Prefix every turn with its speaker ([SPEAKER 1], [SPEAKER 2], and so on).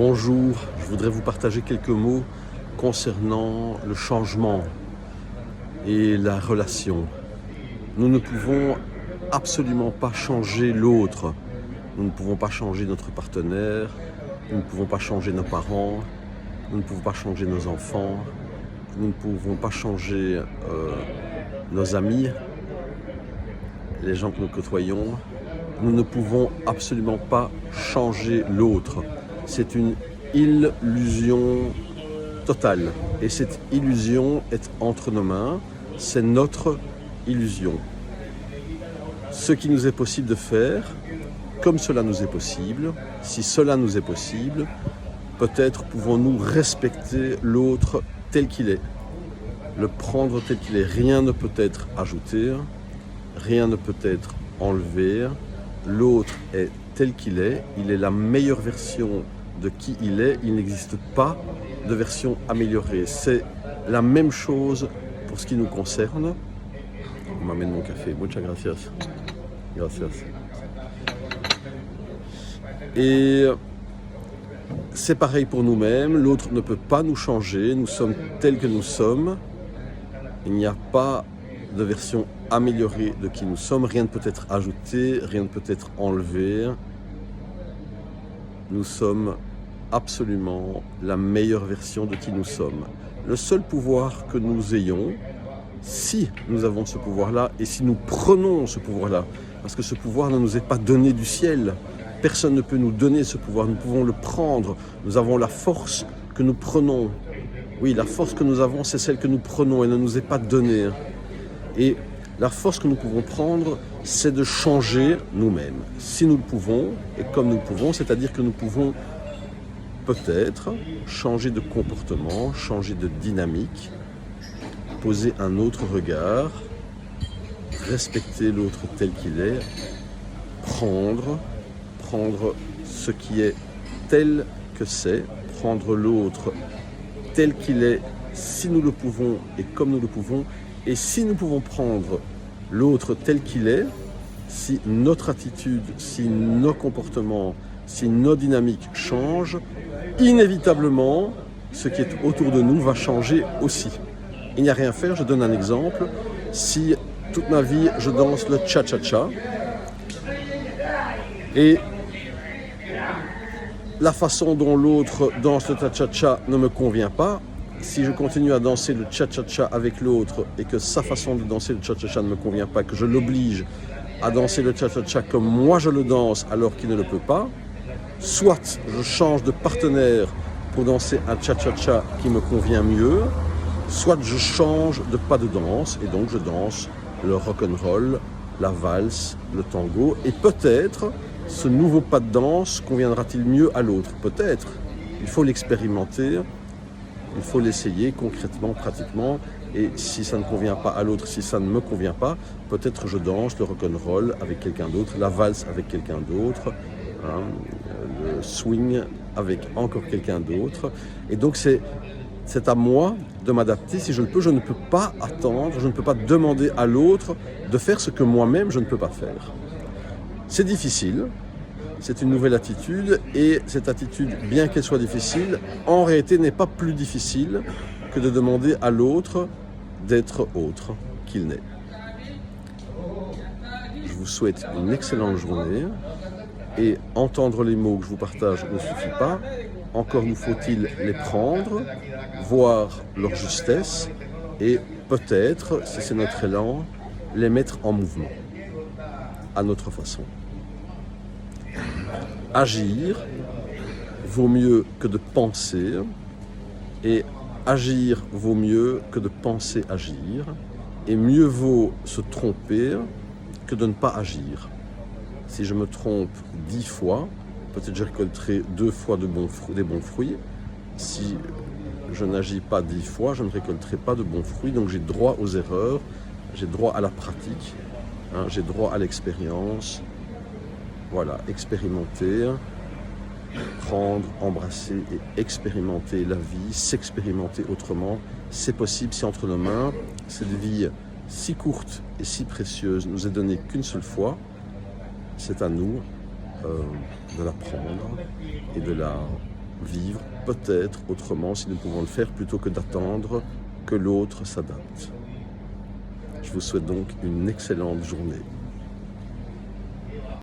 [SPEAKER 1] Bonjour, je voudrais vous partager quelques mots concernant le changement et la relation. Nous ne pouvons absolument pas changer l'autre. Nous ne pouvons pas changer notre partenaire, nous ne pouvons pas changer nos parents, nous ne pouvons pas changer nos enfants, nous ne pouvons pas changer nos amis, les gens que nous côtoyons. Nous ne pouvons absolument pas changer l'autre. C'est une illusion totale. Et cette illusion est entre nos mains. C'est notre illusion. Ce qui nous est possible de faire, comme cela nous est possible, si cela nous est possible, peut-être pouvons-nous respecter l'autre tel qu'il est, le prendre tel qu'il est. Rien ne peut être ajouté, rien ne peut être enlevé. L'autre est tel qu'il est, il est la meilleure version de qui il est, il n'existe pas de version améliorée. C'est la même chose pour ce qui nous concerne. On m'amène mon café, muchas gracias. Gracias. Et c'est pareil pour nous-mêmes, l'autre ne peut pas nous changer, nous sommes tels que nous sommes. Il n'y a pas de version améliorée de qui nous sommes, rien ne peut être ajouté, rien ne peut être enlevé. Nous sommes absolument la meilleure version de qui nous sommes. Le seul pouvoir que nous ayons, si nous avons ce pouvoir-là et si nous prenons ce pouvoir-là, parce que ce pouvoir ne nous est pas donné du ciel, personne ne peut nous donner ce pouvoir, nous pouvons le prendre, nous avons la force que nous prenons. Oui, la force que nous avons, c'est celle que nous prenons, elle ne nous est pas donnée. Et la force que nous pouvons prendre, c'est de changer nous-mêmes. Si nous le pouvons, et comme nous le pouvons, c'est-à-dire que nous pouvons peut-être changer de comportement, changer de dynamique, poser un autre regard, respecter l'autre tel qu'il est, prendre ce qui est tel que c'est, prendre l'autre tel qu'il est, si nous le pouvons et comme nous le pouvons. Et si nous pouvons prendre l'autre tel qu'il est, si notre attitude, si nos comportements, si nos dynamiques changent, inévitablement, ce qui est autour de nous va changer aussi. Il n'y a rien à faire, je donne un exemple. Si toute ma vie, je danse le cha-cha-cha, et la façon dont l'autre danse le cha-cha-cha ne me convient pas, si je continue à danser le cha-cha-cha avec l'autre et que sa façon de danser le cha-cha-cha ne me convient pas, que je l'oblige à danser le cha-cha-cha comme moi je le danse alors qu'il ne le peut pas, soit je change de partenaire pour danser un cha-cha-cha qui me convient mieux, soit je change de pas de danse et donc je danse le rock'n'roll, la valse, le tango, et peut-être ce nouveau pas de danse conviendra-t-il mieux à l'autre. Peut-être. Il faut l'expérimenter. Il faut l'essayer concrètement, pratiquement, et si ça ne convient pas à l'autre, si ça ne me convient pas, peut-être je danse le rock'n'roll avec quelqu'un d'autre, la valse avec quelqu'un d'autre, le swing avec encore quelqu'un d'autre. Et donc c'est à moi de m'adapter. Si je le peux, je ne peux pas attendre, je ne peux pas demander à l'autre de faire ce que moi-même je ne peux pas faire. C'est difficile. C'est une nouvelle attitude et cette attitude, bien qu'elle soit difficile, en réalité n'est pas plus difficile que de demander à l'autre d'être autre qu'il n'est. Je vous souhaite une excellente journée et entendre les mots que je vous partage ne suffit pas. Encore nous faut-il les prendre, voir leur justesse et peut-être, si c'est notre élan, les mettre en mouvement à notre façon. Agir vaut mieux que de penser et agir vaut mieux que de penser agir et mieux vaut se tromper que de ne pas agir. Si je me trompe 10 fois, peut-être je récolterai 2 fois des bons fruits. Si je n'agis pas 10 fois, je ne récolterai pas de bons fruits. Donc j'ai droit aux erreurs, j'ai droit à la pratique, j'ai droit à l'expérience. Voilà, expérimenter, prendre, embrasser et expérimenter la vie, s'expérimenter autrement, c'est possible, c'est entre nos mains. Cette vie si courte et si précieuse nous est donnée qu'une seule fois. C'est à nous de la prendre et de la vivre peut-être autrement si nous pouvons le faire plutôt que d'attendre que l'autre s'adapte. Je vous souhaite donc une excellente journée.